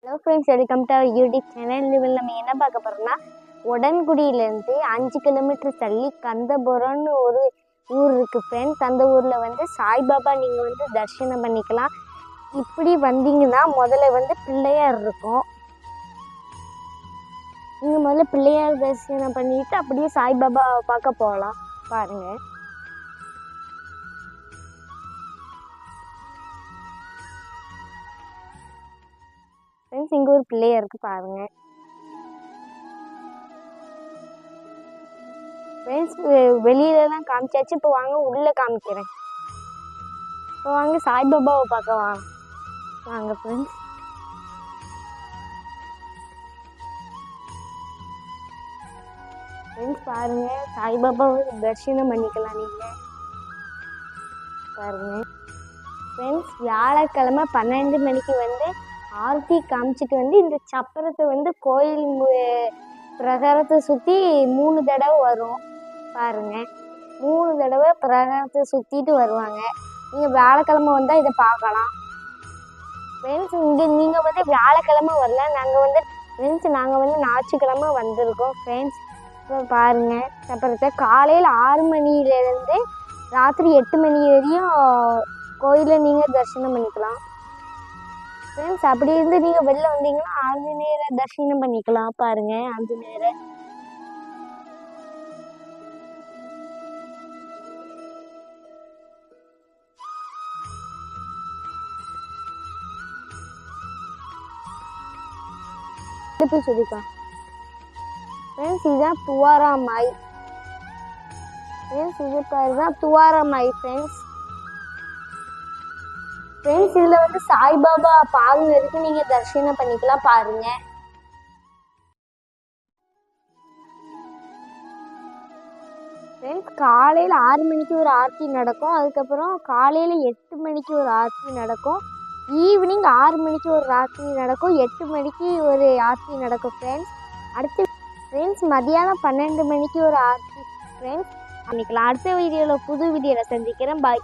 Hello friends, welcome to our YouTube channel. இதில் நம்ம என்ன பார்க்க போகிறோம்னா, உடன்குடியிலேருந்து 5 கிலோமீட்டர் தள்ளி கந்தபுரம்னு ஒரு ஊர் இருக்குது ஃப்ரெண்ட்ஸ். அந்த ஊரில் சாய்பாபா நீங்கள் தரிசனம் பண்ணிக்கலாம். இப்படி வந்தீங்கன்னா முதல்ல பிள்ளையார் இருக்கும். நீங்கள் முதல்ல பிள்ளையார் தரிசனம் பண்ணிவிட்டு அப்படியே சாய்பாபா பார்க்க போகலாம். பாருங்கள் ஃப்ரெண்ட்ஸ், இங்கே ஒரு பிள்ளையார் இருக்குது பாருங்கள். ஃப்ரெண்ட்ஸ், வெளியிலலாம் காமிச்சாச்சு. இப்போ வாங்க உள்ளே காமிக்கிறேன். இப்போ வாங்க சாய்பாபாவை பார்க்க வாங்க ஃப்ரெண்ட்ஸ். ஃப்ரெண்ட்ஸ் பாருங்கள், சாய்பாபாவை தரிசனம் பண்ணிக்கலாம் நீங்கள். பாருங்கள் ஃப்ரெண்ட்ஸ், வியாழக்கிழமை 12 மணிக்கு ஆர்த்தி காமிச்சிட்டு இந்த சப்பரத்தை கோயில் பிரகாரத்தை சுற்றி 3 தடவை வரும். பாருங்கள், 3 தடவை பிரகாரத்தை சுற்றிட்டு வருவாங்க. நீங்கள் வியாழக்கிழமை வந்தால் இதை பார்க்கலாம் ஃப்ரெண்ட்ஸ். இங்கே நீங்கள் வியாழக்கிழமை வரல, நாங்கள் ஞாயிற்றுக்கிழமை வந்திருக்கோம் ஃப்ரெண்ட்ஸ். இப்போ பாருங்கள், சப்பரத்தை காலையில் 6 மணிலேருந்து ராத்திரி 8 மணி வரையும் கோயிலை நீங்கள் தரிசனம் பண்ணிக்கலாம் ஃப்ரெண்ட்ஸ். அப்படி நீங்கள் வெளில வந்தீங்கன்னா ஆஞ்சநேயரை தரிசனம் பண்ணிக்கலாம். பாருங்கள், ஆஞ்சநேயரை போய் சொல்லிக்கலாம் ஃப்ரெண்ட்ஸ். இதுதான் துவாராமாய் ஃப்ரெண்ட்ஸ். இது தான் துவாராமாய் ஃப்ரெண்ட்ஸ். ஃப்ரெண்ட்ஸ், இதில் சாய்பாபா பாருங்க இருக்கு, நீங்கள் தரிசனம் பண்ணிக்கலாம். பாருங்க ஃப்ரெண்ட்ஸ், காலையில் 6 மணிக்கு ஒரு ஆர்த்தி நடக்கும். அதுக்கப்புறம் காலையில் 8 மணிக்கு ஒரு ஆர்த்தி நடக்கும். ஈவினிங் 6 மணிக்கு ஒரு ஆர்த்தி நடக்கும். 8 மணிக்கு ஒரு ஆர்த்தி நடக்கும் ஃப்ரெண்ட்ஸ். அடுத்து ஃப்ரெண்ட்ஸ், மதியானம் 12 மணிக்கு ஒரு ஆர்த்தி ஃப்ரெண்ட்ஸ் பண்ணிக்கலாம். அடுத்த வீடியோவில் புது வீடியோவில் சந்திக்கிறேன். பாய்.